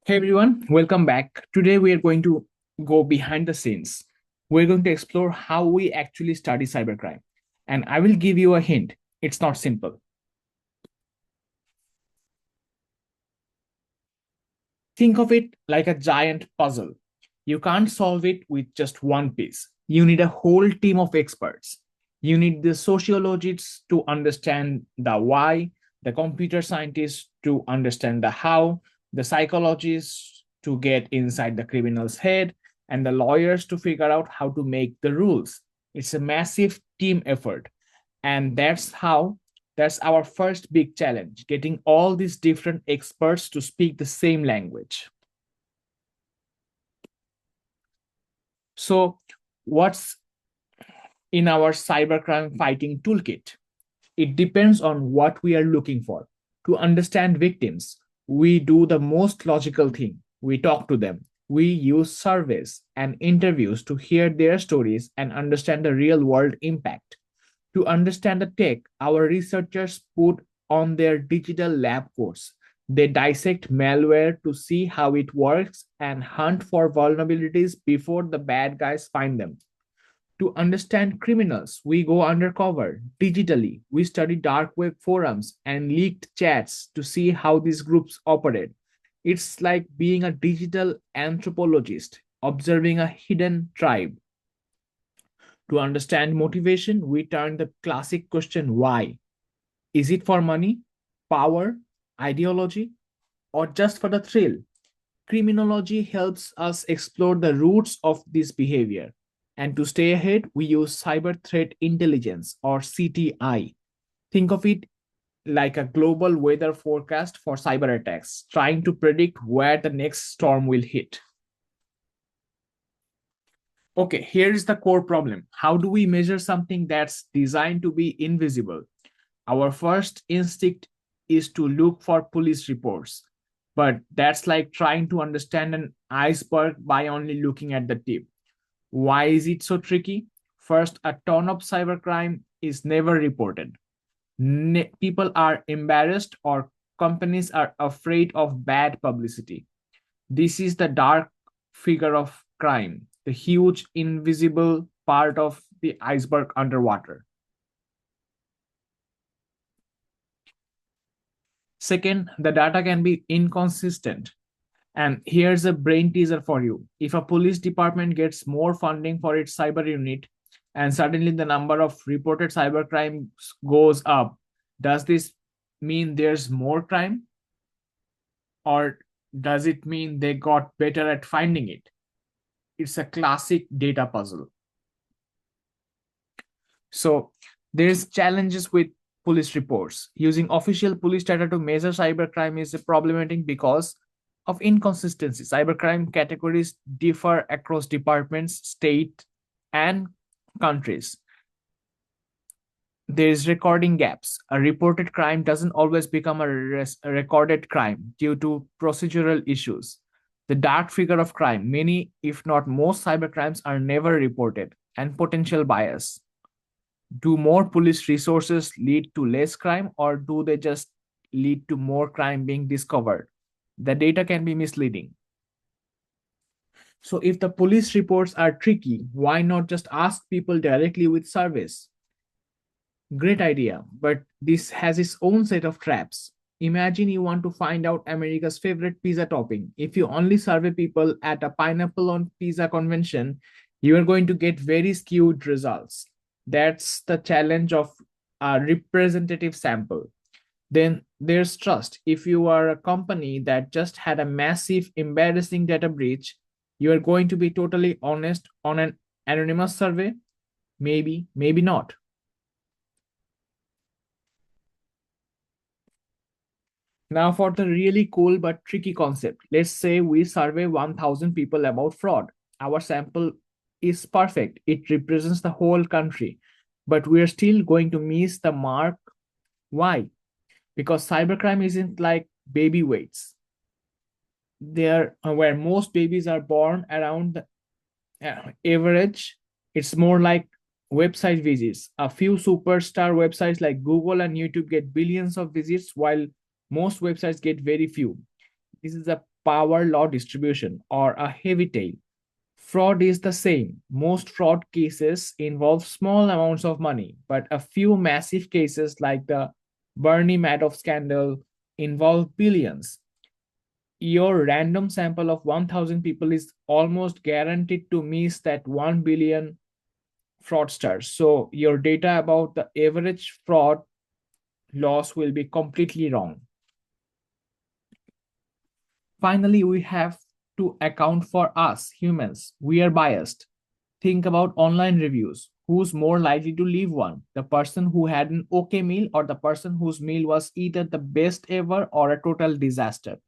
Hey everyone, welcome back. Today we are going to go behind the scenes. We're going to explore how we actually study cybercrime. And I will give you a hint, it's not simple. Think of it like a giant puzzle. You can't solve it with just one piece. You need a whole team of experts. You need the sociologists to understand the why, the computer scientists to understand the how, the psychologists to get inside the criminal's head, and the lawyers to figure out how to make the rules. It's a massive team effort. And that's our first big challenge, getting all these different experts to speak the same language. So, what's in our cybercrime fighting toolkit? It depends on what we are looking for. To understand victims, we do the most logical thing. We talk to them. We use surveys and interviews to hear their stories and understand the real world impact. To understand the tech, our researchers put on their digital lab coats. They dissect malware to see how it works and hunt for vulnerabilities before the bad guys find them. To understand criminals, we go undercover digitally. We study dark web forums and leaked chats to see how these groups operate. It's like being a digital anthropologist observing a hidden tribe. To understand motivation, we turn the classic question why. Is it for money, power, ideology, or just for the thrill? Criminology helps us explore the roots of this behavior. And to stay ahead, we use cyber threat intelligence or CTI. Think of it like a global weather forecast for cyber attacks, trying to predict where the next storm will hit. Okay, here is the core problem. How do we measure something that's designed to be invisible? Our first instinct is to look for police reports, but that's like trying to understand an iceberg by only looking at the tip. Why is it so tricky? First, a ton of cybercrime is never reported. People are embarrassed or companies are afraid of bad publicity. This is the dark figure of crime, the huge invisible part of the iceberg underwater. Second, the data can be inconsistent. And here's a brain teaser for you. If a police department gets more funding for its cyber unit and suddenly the number of reported cybercrime goes up, does this mean there's more crime? Or does it mean they got better at finding it? It's a classic data puzzle. So there's challenges with police reports. Using official police data to measure cybercrime is problematic because of inconsistency. Cybercrime categories differ across departments, state, and countries. There is recording gaps. A reported crime doesn't always become a recorded crime due to procedural issues. The dark figure of crime, many, if not most, cybercrimes are never reported, and potential bias. Do more police resources lead to less crime, or do they just lead to more crime being discovered? The data can be misleading. So, if the police reports are tricky, why not just ask people directly with surveys? Great idea, but this has its own set of traps. Imagine you want to find out America's favorite pizza topping. If you only survey people at a pineapple on pizza convention, you are going to get very skewed results. That's the challenge of a representative sample. Then there's trust. If you are a company that just had a massive, embarrassing data breach, you are going to be totally honest on an anonymous survey? Maybe, maybe not. Now, for the really cool but tricky concept, let's say we survey 1,000 people about fraud. Our sample is perfect, it represents the whole country, but we're still going to miss the mark. Why? Because cybercrime isn't like baby weights. There, where most babies are born around the average, it's more like website visits. A few superstar websites like Google and YouTube get billions of visits, while most websites get very few. This is a power law distribution, or a heavy tail. Fraud is the same. Most fraud cases involve small amounts of money, but a few massive cases like the Bernie Madoff scandal involve billions. Your random sample of 1,000 people is almost guaranteed to miss that 1 billion fraudsters. So your data about the average fraud loss will be completely wrong. Finally, we have to account for us humans. We are biased. Think about online reviews. Who's more likely to leave one? The person who had an okay meal or the person whose meal was either the best ever or a total disaster?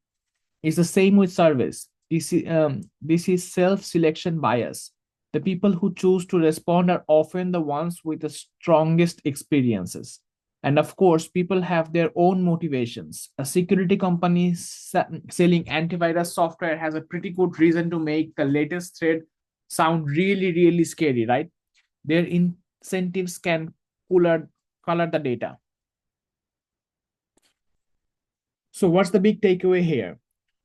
It's the same with surveys. This is self selection bias. The people who choose to respond are often the ones with the strongest experiences. And of course, people have their own motivations. A security company selling antivirus software has a pretty good reason to make the latest thread sound really, really scary, right? Their incentives can color, color the data. So, what's the big takeaway here?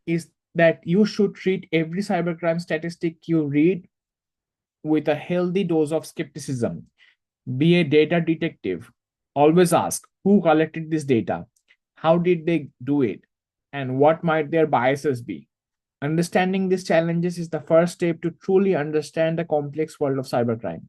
Is that you should treat every cybercrime statistic you read with a healthy dose of skepticism. Be a data detective. Always ask who collected this data, how did they do it, and what might their biases be. Understanding these challenges is the first step to truly understand the complex world of cybercrime.